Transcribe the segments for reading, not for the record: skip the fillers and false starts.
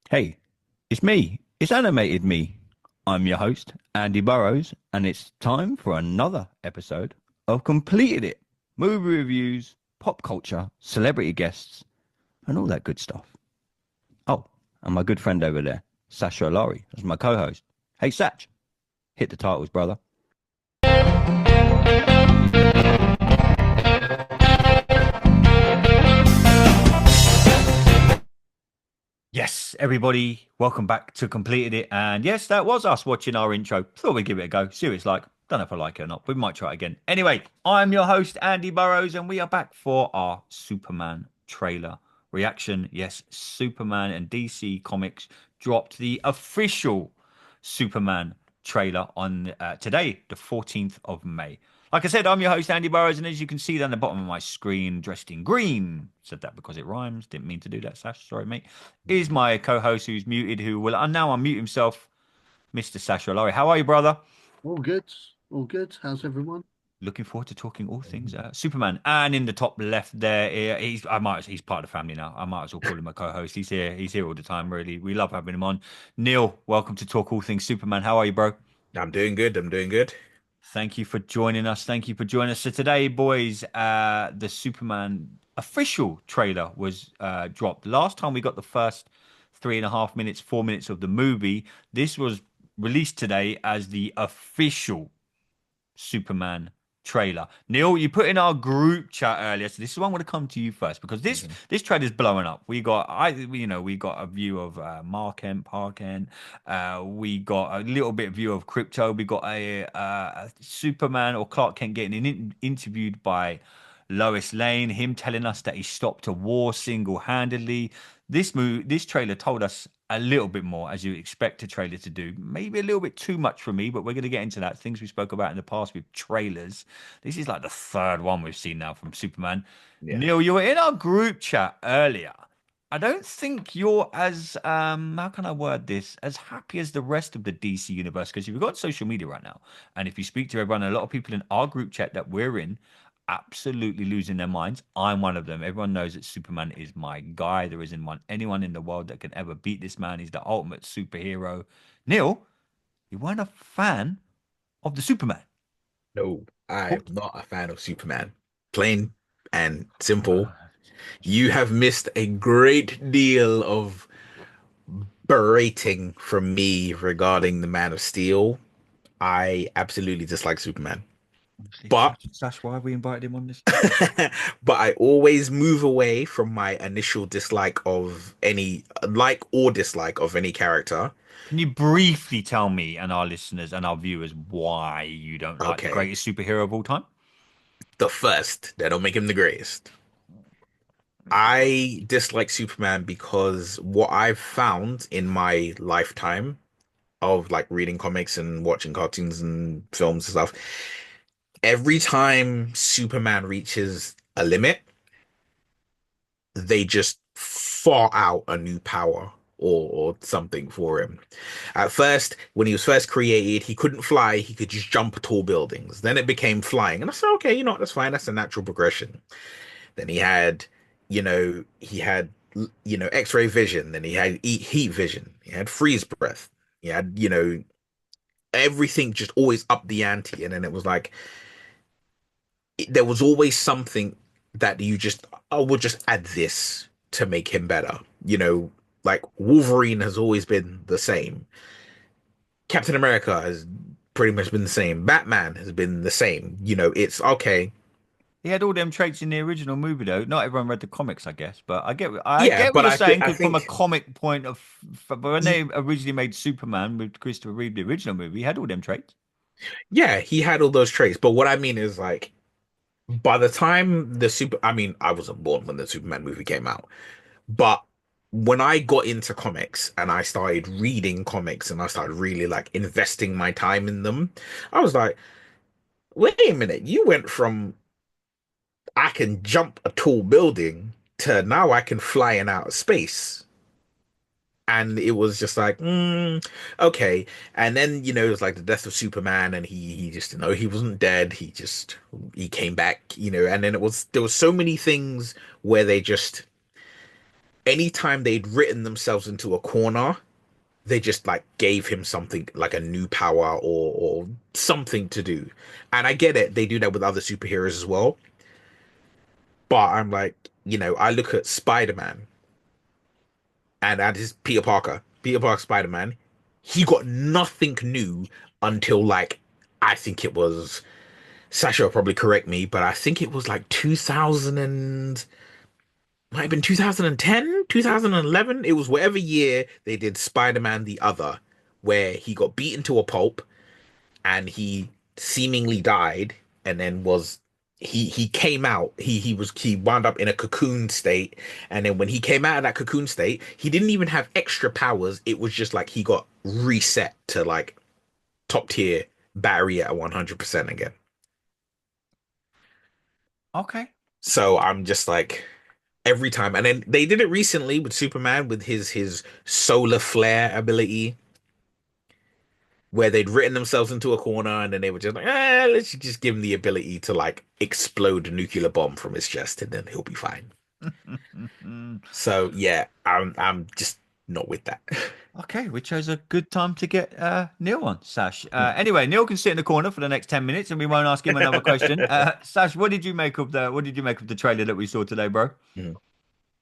Hey, it's me. It's animated me. I'm your host, Andy Burrows, and it's time for another episode of Completed It. Movie reviews, pop culture, celebrity guests, and all that good stuff. Oh, and my good friend over there, Sacha Neil, as my co-host. Hey, Sach, hit the titles, brother. Yes, everybody, welcome back to Completed It. And yes, that was us watching our intro. Thought we'd give it a go, see what it's like. Don't know if I like it or not. We might try it again. Anyway, I'm your host, Andy Burrows, and we are back for our Superman trailer reaction. Yes, Superman and DC Comics dropped the official Superman trailer on today, the 14th of May. Like I said, I'm your host, Andy Burrows, and as you can see down the bottom of my screen, dressed in green, said that because it rhymes, didn't mean to do that, Sash, sorry, mate, is my co-host who's muted, who will now unmute himself, Mr. Sacha Neil. How are you, brother? All good. All good. How's everyone? Looking forward to talking all things Superman. And in the top left there, he's part of the family now. I might as well call him a co-host. He's here. He's here all the time. Really, we love having him on. Neil, welcome to talk all things Superman. How are you, bro? I'm doing good. I'm doing good. Thank you for joining us. Thank you for joining us. So today, boys, the Superman official trailer was dropped. Last time we got the first 3.5 minutes, 4 minutes of the movie. This was released today as the official Superman trailer. Neil, you put in our group chat earlier, so this is why I'm going to come to you first because this Mhm. this trailer is blowing up. We got a view of Mark Kent, Park Kent. We got a little bit of view of Crypto. We got a Superman or Clark Kent getting interviewed by Lois Lane. Him telling us that he stopped a war single-handedly. This trailer told us a little bit more, as you expect a trailer to do. Maybe a little bit too much for me, but we're going to get into that. Things we spoke about in the past with trailers. This is like the third one we've seen now from Superman. Yeah. Neil, you were in our group chat earlier. I don't think you're as how can I word this, as happy as the rest of the DC universe, because you've got social media right now, and if you speak to everyone, a lot of people in our group chat that we're in absolutely losing their minds. I'm one of them. Everyone knows that Superman is my guy. There isn't anyone in the world that can ever beat this man. He's the ultimate superhero. Neil, you weren't a fan of the Superman. No, I'm Talk. not a fan of Superman. Plain and simple. You have missed a great deal of berating from me regarding the Man of Steel. I absolutely dislike Superman. Honestly, But Sash, why have we invited him on this? but I always move away from my initial dislike of any like or dislike of any character. Can you briefly tell me and our listeners and our viewers why you don't like the Okay. greatest superhero of all time? The first, that don't make him the greatest. I dislike Superman because what I've found in my lifetime of like reading comics and watching cartoons and films and stuff, every time Superman reaches a limit, they just far out a new power or something for him. At first, when he was first created, he couldn't fly, he could just jump tall buildings. Then it became flying. And I said, okay, you know what, that's fine, that's a natural progression. Then he had, X-ray vision. Then he had heat vision. He had freeze breath. He had, everything just always up the ante. And then it was like, there was always something that you just, oh, we'll just add this to make him better. Like Wolverine has always been the same. Captain America has pretty much been the same. Batman has been the same. It's okay. He had all them traits in the original movie, though. Not everyone read the comics, I guess, but I Yeah, get what but you're I think saying I because from a think comic point of, but when they originally made Superman with Christopher Reeve, the original movie, he had all them traits. yeah, he had all those traits. But what I mean is like by the time I mean, I wasn't born when the Superman movie came out, but when I got into comics and I started reading comics and I started really like investing my time in them, I was like, wait a minute, you went from I can jump a tall building to now I can fly in outer space. And it was just like, okay. And then, it was like the death of Superman, and he just, he wasn't dead. He came back, and then there was so many things where they just anytime they'd written themselves into a corner, they just like gave him something like a new power or something to do. And I get it, they do that with other superheroes as well. But I'm like, I look at Spider-Man and his Peter Parker Spider-Man. He got nothing new until like I think it was Sasha will probably correct me, but I think it was like 2000 and might have been 2010, 2011. It was whatever year they did Spider-Man the Other, where he got beaten to a pulp and he seemingly died and then was he came out he wound up in a cocoon state, and then when he came out of that cocoon state he didn't even have extra powers. It was just like he got reset to like top tier battery at 100% again. Okay. So I'm just like every time, and then they did it recently with Superman with his solar flare ability, where they'd written themselves into a corner and then they were just like, let's just give him the ability to like explode a nuclear bomb from his chest and then he'll be fine. So yeah, I'm just not with that. Okay, we chose a good time to get Neil on, Sash. Anyway, Neil can sit in the corner for the next 10 minutes and we won't ask him another question. Sash, what did you make of the trailer that we saw today, bro? Mm.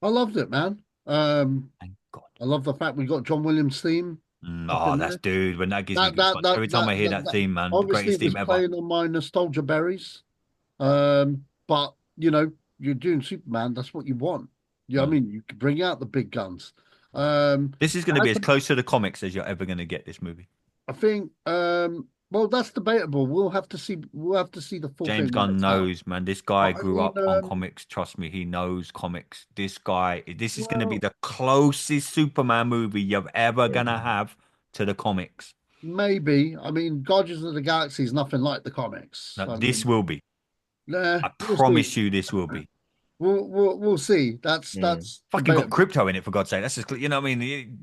I loved it, man. Thank God. I love the fact we got John Williams' theme up Oh, in that's there. dude. When that gives me That that goosebumps. that Every time that I hear that, that that theme, man, the obviously greatest it was theme ever. playing on my nostalgia berries. But you're doing Superman, that's what you want. Yeah, I Mm. mean, you could bring out the big guns. Um, This is going to be as as close to the comics as you're ever going to get this movie. I think, well, that's debatable. We'll have to see the full James thing when Gunn it's out. knows, man. This guy But I grew mean, up on comics. Trust me, he knows comics. This is going to be well, the closest Superman movie you're ever yeah, going to have to the comics. maybe. I mean, Guardians of the Galaxy is nothing like the comics. Now, I this mean, will be. nah, I we'll see. promise you this will be. We'll see. Mm. That's Fucking got debatable. crypto in it, for God's sake. That's just, you know what I mean?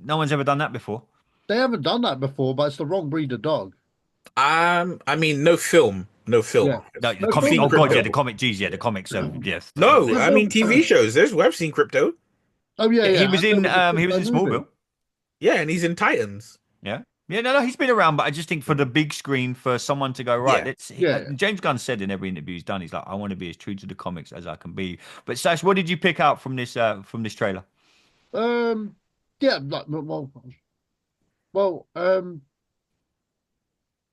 No one's ever done that before. They haven't done that before, but it's the wrong breed of dog. I mean, no film, no Yeah. film. No, the No comic. film Seen Oh has God, done yeah, it. the crypto. comic. Geez, yeah, the comics. Yes. No, There's I mean no, TV shows. I've seen crypto. oh yeah, Yeah, he yeah. was And there in. was a He was crypto in movie. Smallville. Yeah, and he's in Titans. Yeah. Yeah, no, he's been around, but I just think for the big screen, for someone to go, right, Yeah. let's. Yeah, yeah. James Gunn said in every interview he's done, he's like, I want to be as true to the comics as I can be. But Sash, what did you pick out from this trailer? Yeah, like well,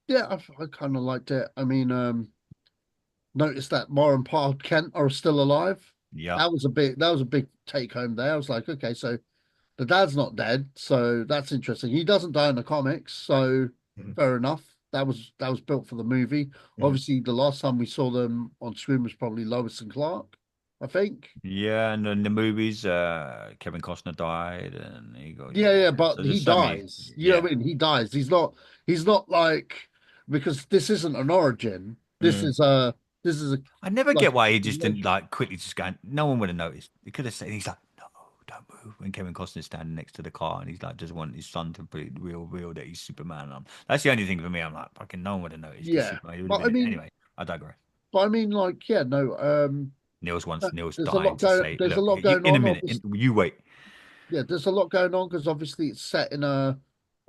yeah, I kind of liked it. I mean, noticed that Mara and Pa Kent are still alive. Yeah. That was a big take home there. I was like, okay, so the dad's not dead, so that's interesting. He doesn't die in the comics, so Mhm. fair enough. That was built for the movie. Mhm. Obviously, the last time we saw them on screen was probably Lois and Clark, I think. Yeah, and in the movies, Kevin Costner died, and he got Yeah, yeah, So but he there's so many. dies. You know Yeah. what I mean? He dies. He's not like because this isn't an origin. Mhm. This is a I never like get a why he just didn't continuation. like quickly just go. No one would have noticed. He could have said, he's like, no, don't move. When Kevin Costner's standing next to the car and he's like, doesn't want his son to be real that he's Superman. That's the only thing for me. I'm like, fucking no one would have noticed. He's Yeah. Superman. He would have But been it. Anyway, I digress. like, yeah, no, Neil's there's a dying lot to going say, there's a look, lot you going in a on. minute, Obviously, you wait. yeah, there's a lot going on because obviously it's set in a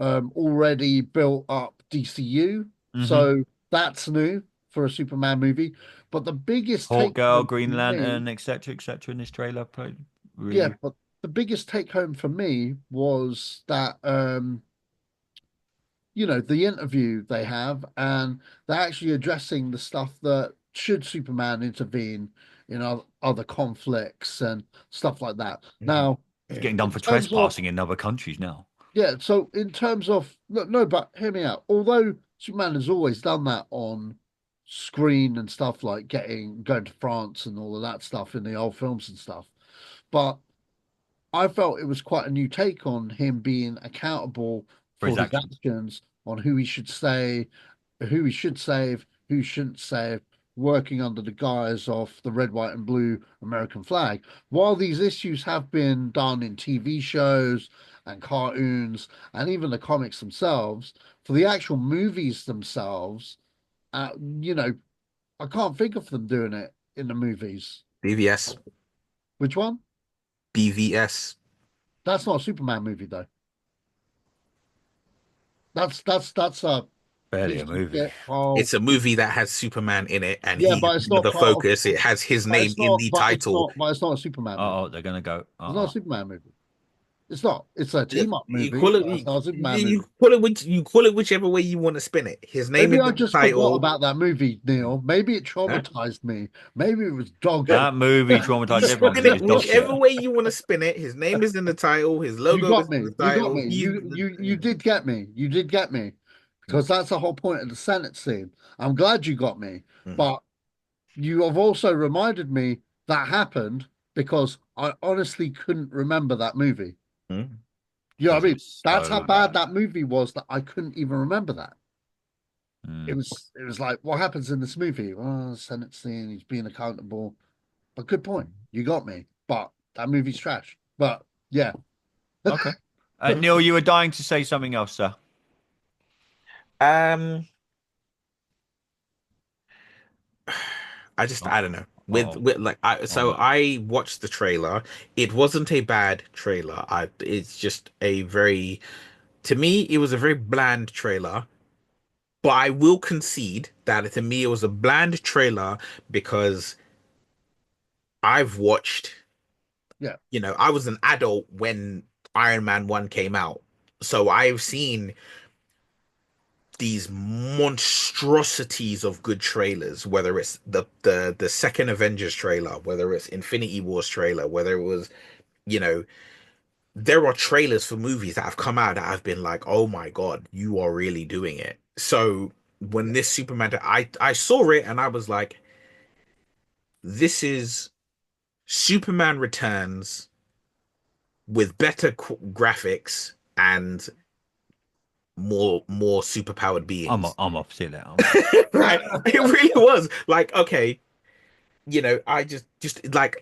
already built up DCU. Hmm. So that's new for a Superman movie. But the biggest Hawk take Girl, home for Green me, Lantern, etc., in this trailer. yeah, Really, but the biggest take home for me was that the interview they have, and they're actually addressing the stuff that should Superman intervene in other conflicts and stuff like that. Mhm. Now, he's Yeah. getting done in for terms of trespassing in other countries now. yeah, so in terms of no, but hear me out. Although Superman has always done that on screen and stuff like going to France and all of that stuff in the old films and stuff, but I felt it was quite a new take on him being accountable For his for his actions. actions, on who he should say, who he should save, who he shouldn't save, working under the guise of the red, white, and blue American flag. While these issues have been done in TV shows and cartoons and even the comics themselves, for the actual movies themselves, uh, you know, I can't think of them doing it in the movies. BVS. Which one? BVS. That's not a Superman movie though. That's a Barely a piece of movie. shit. Oh, It's a movie that has Superman in it, and yeah, he but has it's been not the part of. focus. It has his But name it's in not. the But it's title. not. But it's not a Superman movie. Oh, they're gonna go. It's not a Superman movie. It's not. It's a Yeah, team up You movie, call it but it's not a Superman you movie. call it you call it whichever way you want to spin it. His name Maybe is I in the just forgot title. about that movie, Neil. Maybe it Huh? traumatized me. Maybe it was dog Yeah, That shit. movie you traumatized everyone spin because it it was dog shit. whichever way you want to spin it. His name is in the title. His You logo got is in me. the You got title. me. He's You did get me. You did get me. Because that's the whole point of the Senate scene. I'm glad you got me. Mhm, But you have also reminded me that happened because I honestly couldn't remember that movie. mhm. You know what Because I it mean? was That's how so bad bad. that movie was that I couldn't even remember that. Mm. It was like, what happens in this movie? Well, Senate scene, he's being accountable. But good point. You got me. But that movie's trash. But yeah. Okay. Neil, you were dying to say something else, sir. Um, Oh, I don't know. oh, With like oh so no. I watched the trailer. It wasn't a bad trailer. I it's just a very to me it was a very bland trailer. But I will concede that to me it was a bland trailer because I've watched, Yeah. I was an adult when Iron Man 1 came out. So I've seen these monstrosities of good trailers, whether it's the second Avengers trailer, whether it's Infinity Wars trailer, whether it was, you know, there are trailers for movies that have come out that have been like, oh my God, you are really doing it. So when Yeah. this Superman, I saw it and I was like, this is Superman Returns with better graphics and more superpowered beings. I'm off. See you later. I'm off. Right? It really was like, okay, I just like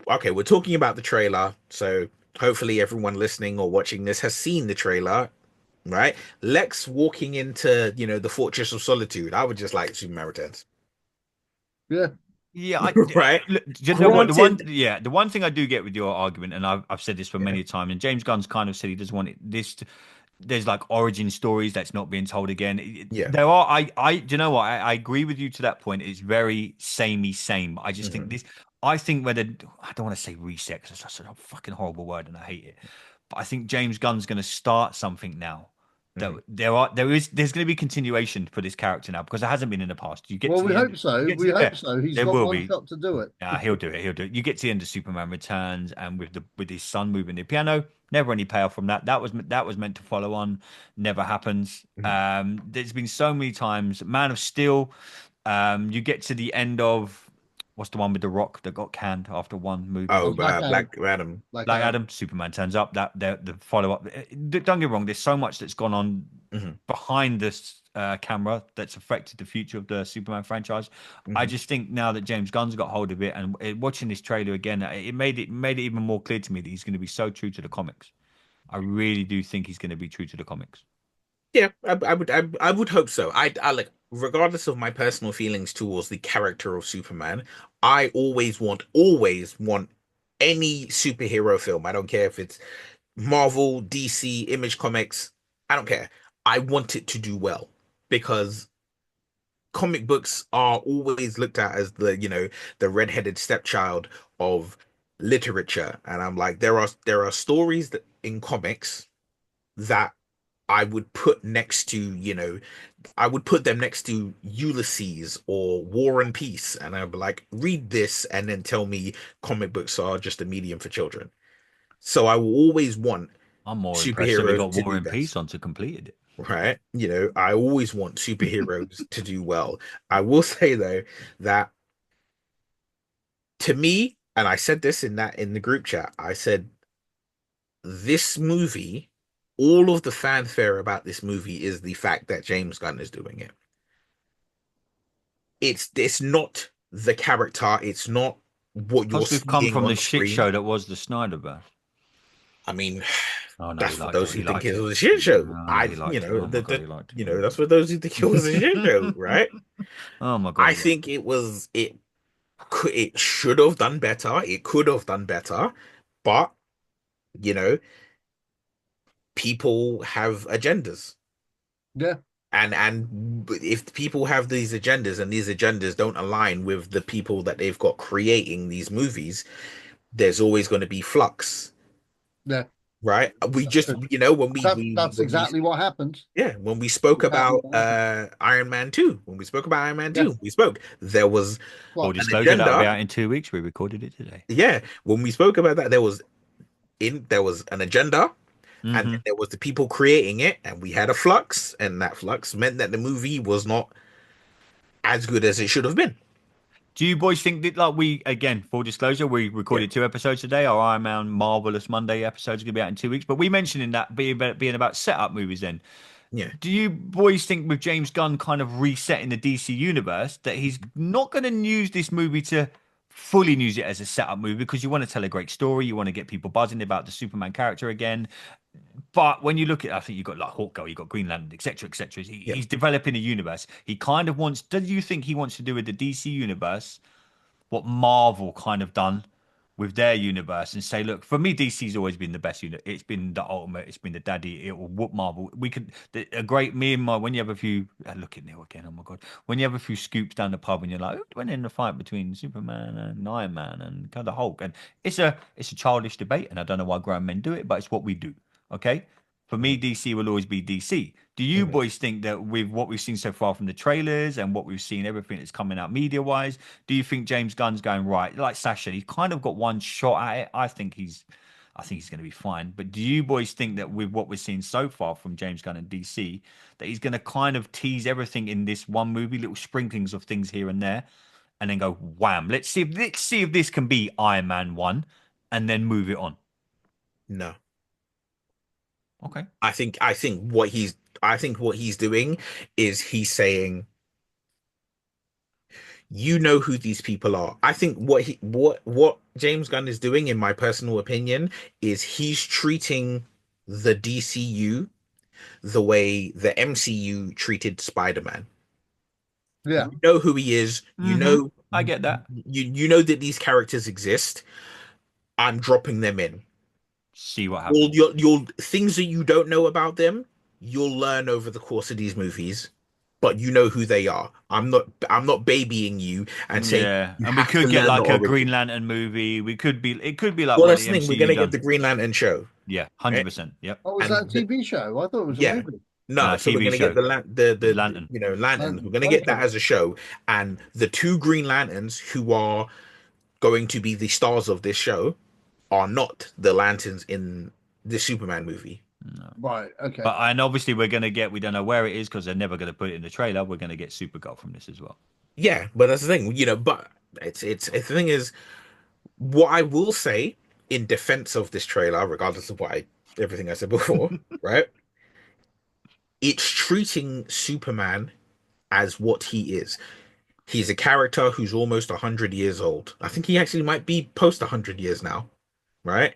okay, we're talking about the trailer, so hopefully everyone listening or watching this has seen the trailer, right? Lex walking into, the Fortress of Solitude. I would just like Superman Returns. Yeah. Yeah, Right? look, do you know what? Granted, The one thing I do get with your argument, and I've said this for yeah, many times, and James Gunn's kind of said he doesn't want there's like origin stories that's not being told again. yeah. There are, do you know what? I agree with you to that point. It's very samey, same. I just think Mhm, I think whether, I don't want to say reset because it's such a fucking horrible word and I hate it. But I think James Gunn's going to start something now. That mhm. there's going to be continuation for this character now because there hasn't been in the past. You get Well, to we the end, hope you so. get to We the, yeah, hope so. He's there got will one be. shot to do it. Yeah, he'll do it. He'll do it. You get to the end of Superman Returns, and with his son moving the piano, never any payoff from that. That was meant to follow on, never happens. Mhm. There's been so many times. Man of Steel. You get to the end of what's the one with the Rock that got canned after one movie. Oh, Oh, Black Adam. Black Adam. Black Black Adam. Adam, Superman turns up. That the follow up. Don't get me wrong. There's so much that's gone on Mhm, behind this camera that's affected the future of the Superman franchise. I mhm. just think now that James Gunn's got hold of it and watching this trailer again, it made it even more clear to me that he's going to be so true to the comics. I really do think he's going to be true to the comics. Yeah, I would hope so. I like, regardless of my personal feelings towards the character of Superman, I always want any superhero film. I don't care if it's Marvel, DC, Image Comics. I don't care. I want it to do well because comic books are always looked at as the redheaded stepchild of literature, and I'm like, there are stories that in comics that I would put next to, I would put them next to Ulysses or War and Peace, and I'd be like, read this and then tell me comic books are just a medium for children. So I will always want I'm more impressed that we superheroes got to War do and Peace best, on to completed it. right? I always want superheroes to do well. I will say though that to me, and I said this in the group chat, I said this movie, all of the fanfare about this movie is the fact that James Gunn is doing it. It's not the character, it's not what you're Plus, we've come seeing from the on shit screen. show that was the Snyderverse. I mean, Oh no, he that's for liked those it. He who think liked it it. was a shit show. Oh no, he liked it. Oh my god, he liked That's for those who think it was a shit show, it. right? Oh my god, I he liked think it was it. It should have done better. It could have done better, but you know, people have agendas. Yeah, And if people have these agendas and these agendas don't align with the people that they've got creating these movies, there's always going to be flux, yeah, right? We that's just, true. when That's when we exactly what happens. yeah, when we spoke Exactly about what happens. Iron Man 2, when we spoke about Iron Man Yeah. 2, we spoke. There was Full Well, an disclosure, that'll be agenda. out in 2 weeks. We recorded it today. Yeah, when we spoke about that, there was an agenda, and Hmm. then there was the people creating it, and we had a flux, and that flux meant that the movie was not as good as it should have been. Do you boys think that, like, we, again, full disclosure, we Yeah, recorded 2 episodes today. Our Iron Man Marvelous Monday episode is going to be out in 2 weeks. But we mentioned in that being about setup movies then. yeah, Do you boys think with James Gunn kind of resetting the DC universe that he's not going to use this movie to fully use it as a setup movie because you want to tell a great story, you want to get people buzzing about the Superman character again. But when you look at, I think you've got like Hawkgirl, you've got Green Lantern, etc., etc. yeah. He's developing a universe. He kind of wants. Do you think he wants to do with the DC universe what Marvel kind of done with their universe and say, look, for me, DC's always been the best unit. It's been the ultimate. It's been the daddy. It will whoop Marvel. We could a great me and my when you have a few look at Neil again. Oh my god, when you have a few scoops down the pub and you're like, who went in the fight between Superman and Iron Man and kind of Hulk, and it's a childish debate, and I don't know why grown men do it, but it's what we do. Okay. For me, Mhm. DC will always be DC. Do you Mhm. boys think that with what we've seen so far from the trailers and what we've seen, everything that's coming out media wise, do you think James Gunn's going right? Like Sasha, he's kind of got one shot at it. I think he's going to be fine. But do you boys think that with what we're seeing so far from James Gunn and DC, that he's going to kind of tease everything in this one movie, little sprinklings of things here and there, and then go wham? Let's see if this can be Iron Man 1, and then move it on. No, Okay. I think what he's doing is he's saying, you know who these people are. I think what James Gunn is doing, in my personal opinion, is he's treating the DCU the way the MCU treated Spider-Man. yeah. You know who he is. Mm-hmm. I get that. You know that these characters exist. I'm dropping them in. See what All happens. your things that you don't know about them, you'll learn over the course of these movies. But you know who they are. I'm not babying you and saying Yeah, you and we have to could get learn the like a Green origin. Lantern movie. It could be like Well, what that's the the thing. We're MCU gonna get done. the Green Lantern show, Yeah, 100%. right? Yep. Oh, was that a And TV show? I thought it was a yeah, movie. no. Nah, So we're TV gonna get show. the Lantern. lanterns. We're gonna get that Okay. as a show, and the two Green Lanterns who are going to be the stars of this show are not the lanterns in the Superman movie. No. Right. Okay. But and obviously we don't know where it is because they're never going to put it in the trailer. We're going to get Supergirl from this as well. Yeah, but that's the thing, But the thing is, what I will say in defense of this trailer, regardless of everything I said before, right? It's treating Superman as what he is. He's a character who's almost 100 years old. I think he actually might be post 100 years now, right?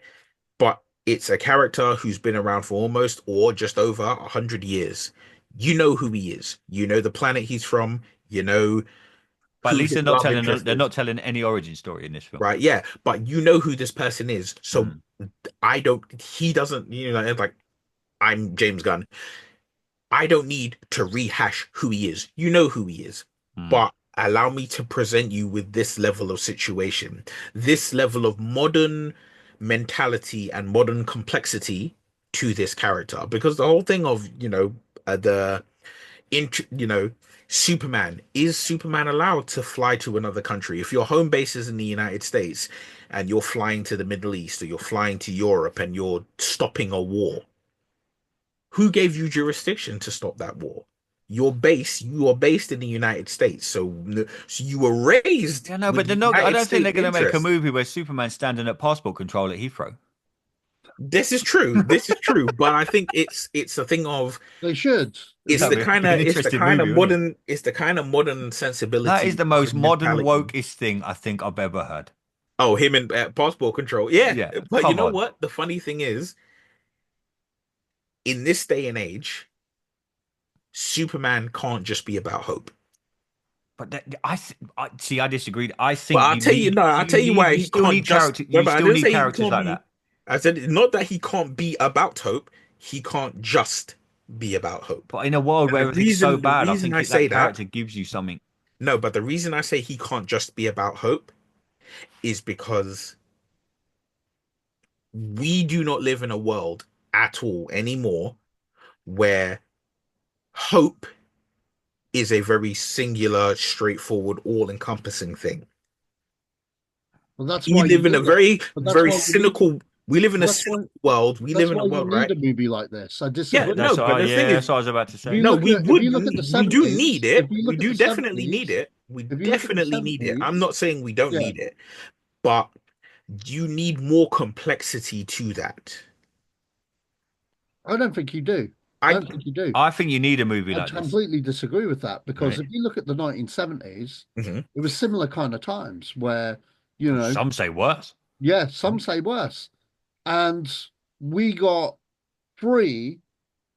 But it's a character who's been around for almost or just over 100 years. You know who he is. You know the planet he's from. You know But at who least his love interest they're is, not telling any origin story in this film. right? Yeah, but you know who this person is. So Mm, I don't. He doesn't. It's like I'm James Gunn. I don't need to rehash who he is. You know who he is. mm. But allow me to present you with this level of situation, this level of modern mentality and modern complexity to this character. Because the whole thing of, the int Superman, is Superman allowed to fly to another country? If your home base is in the United States and you're flying to the Middle East or you're flying to Europe and you're stopping a war, who gave you jurisdiction to stop that war? You are based in the United States, so you were raised Yeah, no, with but the they're not. I United don't think they're States going to make a interest. movie where Superman's standing at passport control at Heathrow. This is true. This is true. But I think it's a thing of They should. They That'd should. be an interesting movie, wouldn't it? it's the kind of modern That is sensibility the most and modern mentality. wokeist thing I think I've ever heard. Oh, him and passport control. Yeah, Yeah, but you come know on. what? The funny thing is, in this day and age, Superman can't just be about hope. But I see. I disagreed. I But think I'll tell you why you he still can't need just. character. You Brother, I still didn't need say he characters can't like be. that. I said not that he can't be about hope. He can't just be about hope. But in a world And where everything's so the bad, I reason think I that say that, character gives you something. no, but the reason I say he can't just be about hope is because we do not live in a world at all anymore where hope is a very singular, straightforward, all-encompassing thing. Well, that's We why you live in a need it. very, But that's very why you need. cynical. We live in a That's why. cynical world. We live That's in a why you world, need right? a movie like this. I Yeah, disagree. no, but the thing Yeah, is, that's what I was about to If you say. no, look we at if would, you look at the we do need 70s, if it. you We look at do the definitely need 70s, it. We if you look at the definitely need it. 70s, I'm not saying we don't yeah, need it, but you need more complexity to that. I don't think you do. I I, don't think you do. I think you need a movie I like this, completely disagree with that because right? if you look at the 1970s, mhm, it was similar kind of times where, you know, Some say worse. yeah, some say worse. And we got three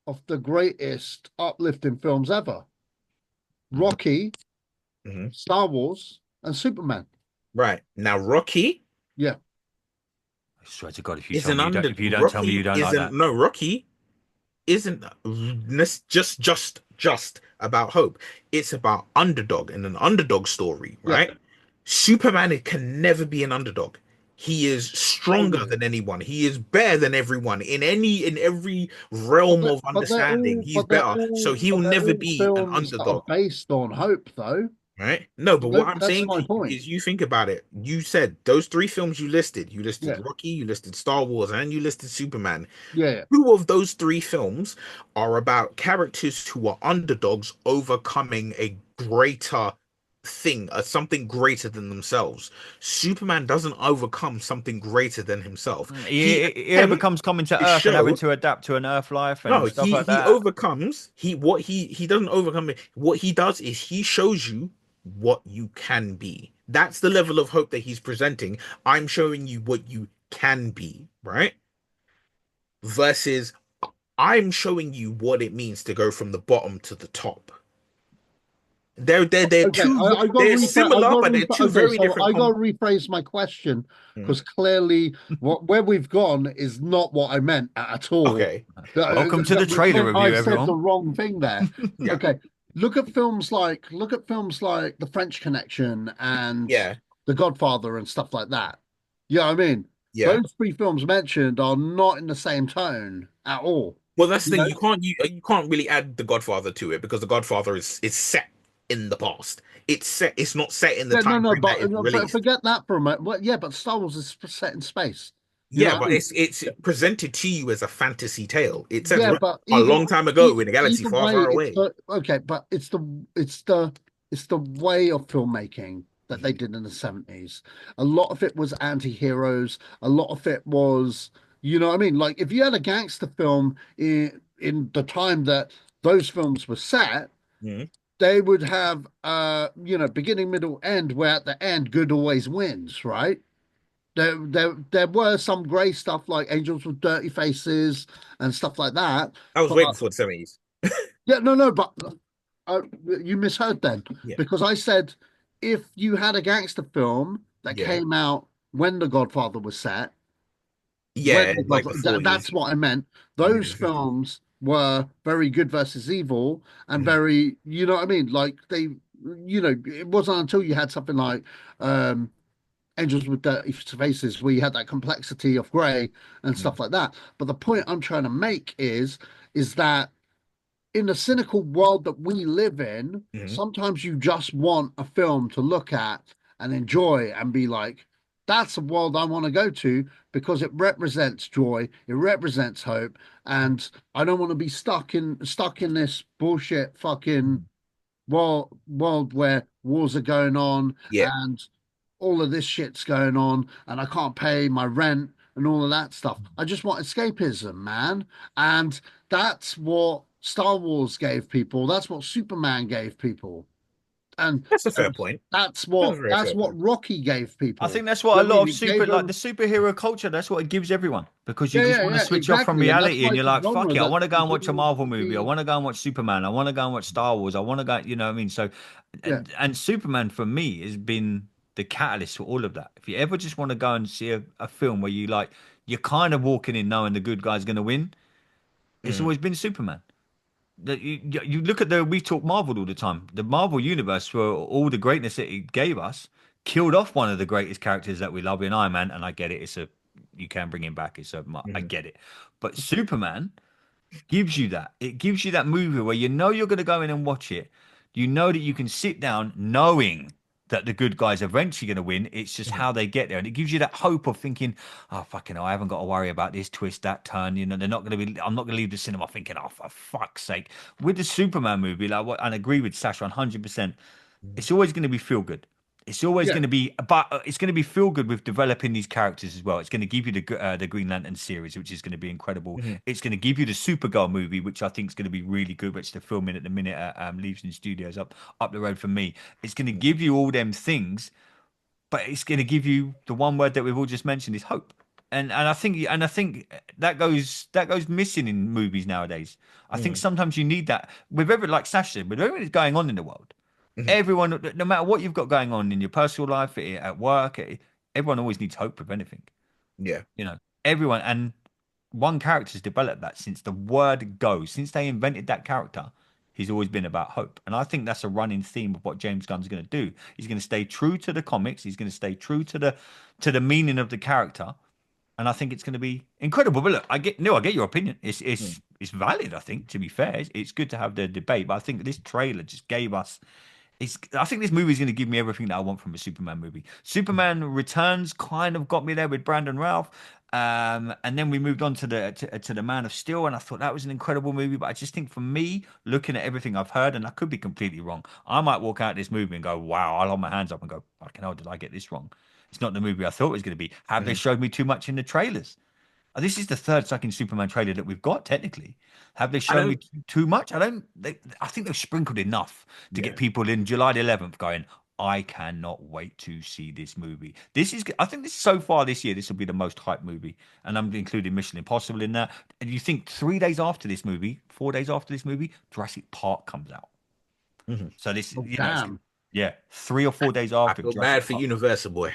of the greatest uplifting films ever. Mhm. Rocky, mhm. Star Wars, and Superman. Right. Now, Rocky Yeah. I swear to God, if you is tell an me you don't, under. if you don't tell me you Rocky don't like isn't. that, No, Rocky isn't just about hope. It's about underdog and an underdog story, Yeah. right? Superman can never be an underdog. He is Oh stronger yeah. than anyone. He is better than everyone in every realm of understanding. He's better. So he'll but they're never all be an films that are underdog. based on hope, though. Right? No, but what I'm That's saying my to you point. is you think about it. You said those three films you listed. You listed Yeah, Rocky, you listed Star Wars, and you listed Superman. yeah. Two of those three films are about characters who are underdogs overcoming a greater thing, something greater than themselves. Superman doesn't overcome something greater than himself. He he overcomes attempts coming to to Earth and having show. to adapt to an Earth life No, and stuff like he that. overcomes. He doesn't overcome it. What he does is he shows you what you can be. That's the level of hope that he's presenting. I'm showing you what you can be, right? Versus I'm showing you what it means to go from the bottom to the top. They're Okay, two I got to they're rephrase. I similar, got to but they're rephrase. two Okay, very so different I got to rephrase my question Mhm. because clearly, where we've gone is not what I meant at all. Okay. Welcome to the trailer I review, said the everyone. wrong thing there. Yeah. Okay, look at films like The French Connection and Yeah. The Godfather and stuff like that. Yeah, I mean, Yeah. those three films mentioned are not in the same tone at all. Well, that's You the thing. know, You can't really add the Godfather to it because the Godfather is set in the past. It's set. It's not set in the yeah, no, time no, frame that it's but released. forget that for a moment. Well, yeah, but Star Wars is set in space. You know Yeah, what I but mean? it's presented to you as a fantasy tale. It says Yeah, but a long time ago in a galaxy either far, way, far it's away. the okay, but it's the way of filmmaking that they Mhm. did in the 70s. A lot of it was anti-heroes, a lot of it was, you know what I mean? Like if you had a gangster film in the time that those films were set, Mhm. they would have beginning, middle, end, where at the end good always wins, right? There were some grey stuff like Angels with Dirty Faces and stuff like that. That was But way before the 70s. yeah, no, but you misheard then Yeah. because I said if you had a gangster film that Yeah. came out when The Godfather was set, Yeah, like the 40s. that's what I meant. Maybe Those the 50s. films were very good versus evil and Mhm. very, you know what I mean? Like it wasn't until you had something like um Angels with Dirty Faces, where you had that complexity of grey and Mhm. stuff like that. But the point I'm trying to make is that in the cynical world that we live in, Mhm. sometimes you just want a film to look at and enjoy and be like, that's a world I want to go to because it represents joy, it represents hope, and I don't want to be stuck in this bullshit fucking Mhm. world where wars are going on Yeah. and all of this shit's going on and I can't pay my rent and all of that stuff. I just want escapism, man. And that's what Star Wars gave people. That's what Superman gave people. and That's a fair and point. that's That's a what very that's fair what point. Rocky gave I people. think that's Do what you a know what I lot mean? of It gave like the them, superhero culture, that's what it gives everyone because you yeah, just yeah, want to yeah, switch off from exactly, and that's reality why and you're it's a like, fuck genre it, I that want to go and watch a continues Marvel to movie. I be, want to go and watch Superman. I want to go and watch Star Wars. I want to go, you know what I mean? So, yeah, and Superman for me has been the catalyst for all of that. If you ever just want to go and see a film where you like, you're kind of walking in knowing the good guy's going to win, it's Mm, always been Superman. You look at we talk Marvel all the time. The Marvel universe, for all the greatness that it gave us, killed off one of the greatest characters that we love in Iron Man. And I get it; you can bring him back. I mm, get it, but Superman gives you that. It gives you that movie where you know you're going to go in and watch it. You know that you can sit down knowing that the good guys are eventually going to win. It's just mm, how they get there. And it gives you that hope of thinking, oh, fucking hell, I haven't got to worry about this twist, that turn. You know, I'm not going to leave the cinema thinking, oh, for fuck's sake. With the Superman movie, like what, and I agree with Sasha 100%, mm, it's always going to be feel good. It's always yeah, going to be, but it's going to be feel good with developing these characters as well. It's going to give you the Green Lantern series, which is going to be incredible. mm, It's going to give you the Supergirl movie, which I think is going to be really good, which they're filming at the minute at Leavesden Studios up the road from me. It's going to mm, give you all them things, but it's going to give you the one word that we've all just mentioned is hope. And I think that goes missing in movies nowadays. I think mm, sometimes you need that with every like Sasha said, with everything that's going on in the world. mm. Everyone, no matter what you've got going on in your personal life, at work, everyone always needs hope with anything. Yeah. You know, everyone, and one character's developed that since the word go, since they invented that character. He's always been about hope, and I think that's a running theme of what James Gunn's going to do. He's going to stay true to the comics. He's going to stay true to the meaning of the character, and I think it's going to be incredible. But look, I get your opinion. Mm, It's valid. I think, to be fair, it's good to have the debate. But I think this trailer just gave us. I think this movie is going to give me everything that I want from a Superman movie. mm, Superman Returns kind of got me there with Brandon Routh, and then we moved on to the Man of Steel, and I thought that was an incredible movie. But I just think for me, looking at everything I've heard, and I could be completely wrong, I might walk out this movie and go, "Wow!" I'll hold my hands up and go, "Fucking hell, did I get this wrong?" It's not the movie I thought it was going to be. Have they mm. showed me too much in the trailers? This is the third second Superman trailer that we've got, technically. Have they I shown me don't. too much? I don't. I think they've sprinkled enough to get Yeah. people in July the 11th going, I cannot wait to see this movie. I think this so far this year, this will be the most hyped movie. And I'm including Mission Impossible in that. And you think 3 days after this movie, 4 days after this movie, Jurassic Park comes out. Mhm. So this, oh, it's, damn, yeah, 3 or 4 days I after feel bad Jurassic for Park. Universal, boy.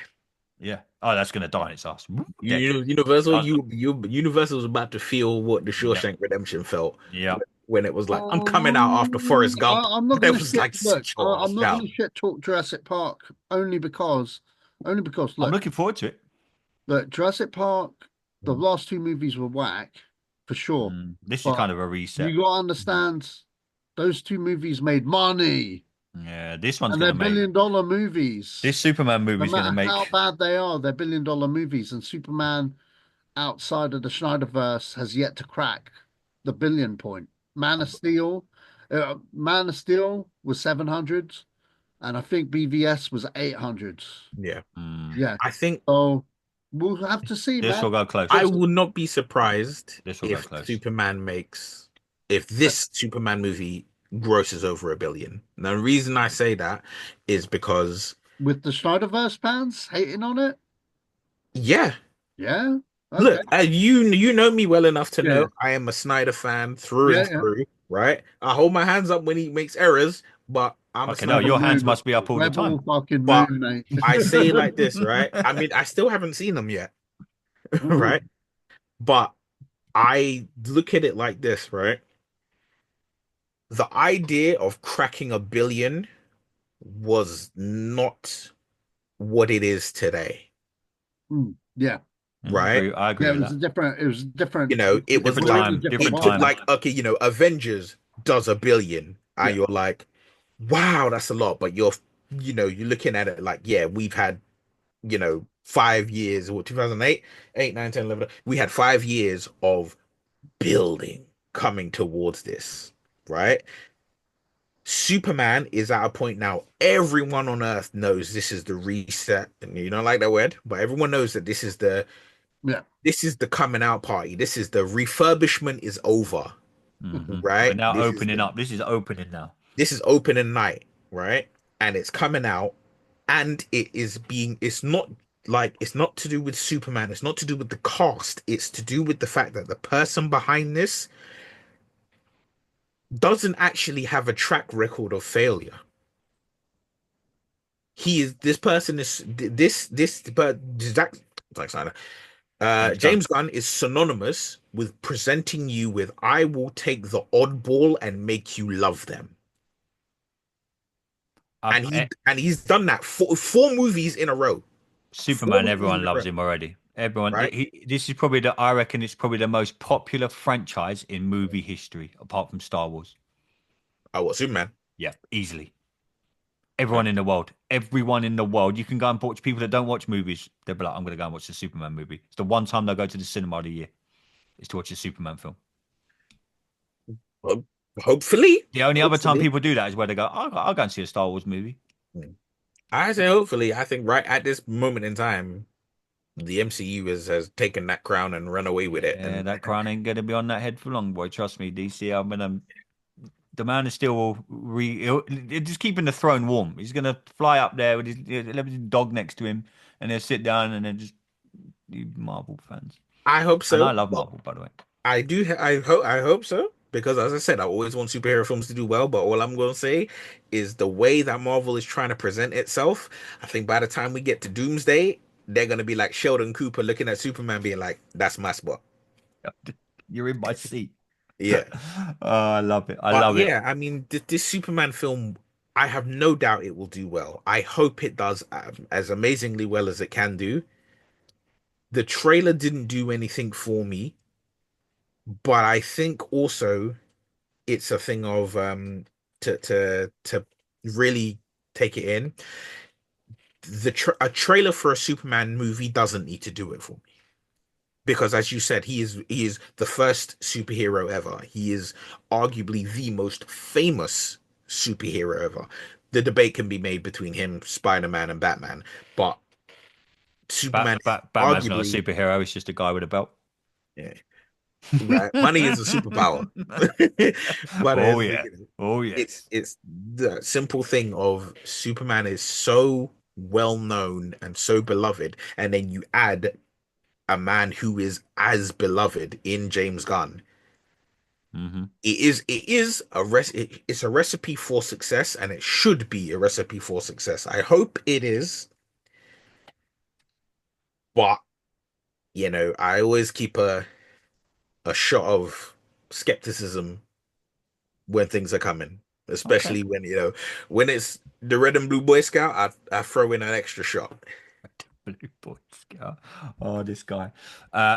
Yeah. Oh, that's going to die in its ass. Woo, dead. Universal, Uh, Universal was about to feel what the yeah. Shawshank Redemption felt Yeah. when it was like, I'm coming out after Forrest Gump. I'm not It going to was shit. like, Look, sit your I'm ass not going to down. shit talk Jurassic Park only because, I'm look, looking forward to it. Jurassic Park, the Mm, last two movies were whack for sure, This is but kind of a reset. you got to understand, those two movies made money, Yeah, this one's and gonna they're make billion-dollar movies. this Superman No movie's gonna matter how make. bad they are, they're billion-dollar movies, and Superman outside of the Snyderverse has yet to crack the billion point. Man of Steel was 700, and I think BVS was 800. yeah. Mm, Yeah, I think so we'll have to see, this man. will go close. I Listen, will not be surprised This will go if close. uh, this Superman movie grosses over $1 billion. Now, the reason I say that is because, with the Snyderverse fans hating on it, yeah, yeah, okay, look, you know me well enough to know yeah, I am a Snyder fan through yeah, and yeah. through, right? I hold my hands up when he makes errors, but I'm a Okay, no, Snyder your Rebel fan. hands Moon, must be up all the Rebel time. fucking But Moon, mate. I say it like this, right? I mean, I still haven't seen them yet, Ooh, right? But I look at it like this, right? The idea of cracking $1 billion was not what it is today, yeah, right? I agree yeah. It with was a that. different. It was You different. know, it was Different like Completely time, different different it took vibe. time. like, okay, Avengers does $1 billion, and Yeah, you're like, wow, that's a lot. But you're looking at it like, yeah, we've had, 5 years, or 2008, 8, 9, 10, 11. We had 5 years of building coming towards this, right? Superman is at a point now. Everyone on Earth knows this is the reset, and you don't like that word, but everyone knows that yeah. this is the coming out party. This is the refurbishment is over, We're right? now opening up. This is opening now. This is opening night, right? and it's coming out, and it's not it's not to do with Superman, it's not to do with the cast, it's to do with the fact that the person behind this doesn't actually have a track record of failure. He is this person is this but Zack Snyder, James Gunn. James Gunn is synonymous with presenting you with I will take the oddball and make you love them. I've, And he's done that four movies in a row. Four Superman, movies everyone in a row, loves him already. Everyone, right? this is probably I reckon it's probably the most popular franchise in movie history, apart from Star Wars. Oh, what Superman? Yeah, easily. Okay. Everyone in the world. You can go and watch people that don't watch movies. They'll be like, I'm going to go and watch the Superman movie. It's the one time they'll go to the cinema of the year is to watch a Superman film. Well, hopefully, The only other time hopefully. people do that is where they go, I'll go and see a Star Wars movie. Hmm. I say hopefully. I think right at this moment in time, the MCU has taken that crown and run away with it. Yeah, And that crown ain't going to be on that head for long, boy. Trust me, DC. I'm gonna. The man is still just keeping the throne warm. He's gonna fly up there with his dog next to him, and he'll sit down and then just you Marvel fans. I hope And I so. love But Marvel, by the way. I do. I hope so because, as I said, I always want superhero films to do well. But all I'm going to say is the way that Marvel is trying to present itself. I think by the time we get to Doomsday, they're going to be like Sheldon Cooper looking at Superman, being like, "That's my spot." You're in my seat. Yeah. Oh, I love it. I But love it. yeah, I mean, this Superman film, I have no doubt it will do well. I hope it does as amazingly well as it can do. The trailer didn't do anything for me, but I think also it's a thing of to really take it in. A trailer for a Superman movie doesn't need to do it for me because, as you said, he is the first superhero ever. He is arguably the most famous superhero ever. The debate can be made between him, Spider-Man, and Batman, but Superman is Batman's not a arguably, superhero. He's just a guy with a belt. yeah, right. Money is a superpower, but Oh yeah. Oh yes. it's the simple thing of Superman is so well known and so beloved, and then you add a man who is as beloved in James Gunn. Hmm. It's a recipe for success, and it should be a recipe for success. I hope it is, but I always keep a shot of skepticism when things are coming, Okay. especially when it's the red and blue Boy Scout. I throw in an extra shot. Blue Boy Scout. Oh, this guy.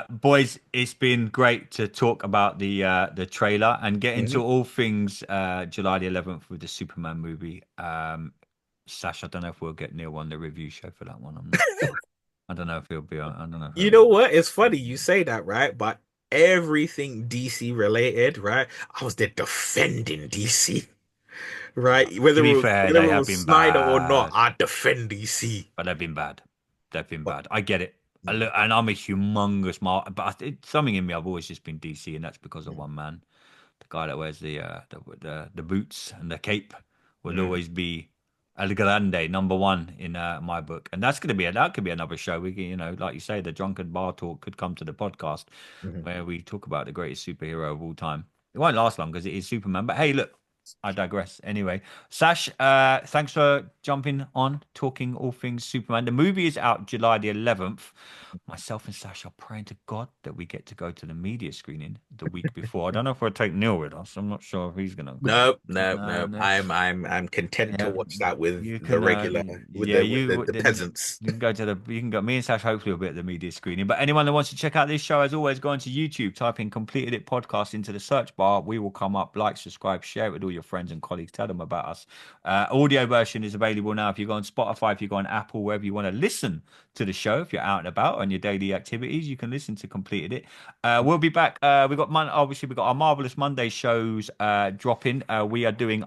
Boys, it's been great to talk about the trailer and get into Mhm. all things July the 11th with the Superman movie. Sash, I don't know if we'll get Neil on the review show for that one. I don't know if he'll be on. I don't know if You he'll know be what? It's funny you say that, right? But everything DC related, right? I was there defending DC, on. right? To be fair, Whether they it have was been Snyder or not, bad. I defend DC. But they've been bad. They've been But bad. I get it. mm, And I'm a humongous but something in me, I've always just been DC, and that's because of mm, one man. The guy that wears the boots and the cape will mm, always be El Grande, number one in my book. And that's gonna be that could be another show. We can, like you say, the drunken bar talk could come to the podcast mhm. where we talk about the greatest superhero of all time. It won't last long because it is Superman. But hey, look, I digress. Anyway, Sash, thanks for jumping on, talking all things Superman. The movie is out July the 11th. Myself and Sash are praying to God that we get to go to the media screening the week before. I don't know if we'll take Neil with us. I'm not sure if he's gonna come. No, no, No, no. no. I'm content to Yeah, watch that with you the can. regular with Yeah, the peasants. you can go to the. You can go. Me and Sash hopefully will be at the media screening. But anyone that wants to check out this show, as always, go onto YouTube, type in "Completed It Podcast" into the search bar. We will come up. Like, subscribe, share it with all your friends and colleagues. Tell them about us. Audio version is available now. If you go on Spotify, if you go on Apple, wherever you want to listen to the show, if you're out and about on your daily activities, you can listen to Completed It. We'll be back. Obviously we got our Marvelous Monday shows dropping. We are doing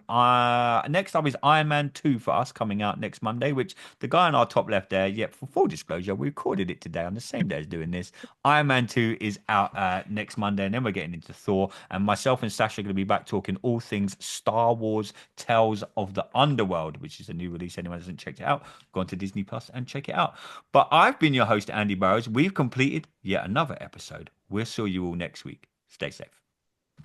next up is Iron Man 2 for us coming out next Monday, which the guy on our top left there, yeah, for full disclosure, we recorded it today on the same day as doing this. Iron Man 2 is out next Monday, and then we're getting into Thor. And myself and Sasha are going to be back talking all things Star Wars Tales of the Underworld, which is a new release. Anyone hasn't checked it out, go on to Disney Plus and check it out. But I've been your host, Andy Burrows. We've completed yet another episode. We'll see you all next week. Stay safe.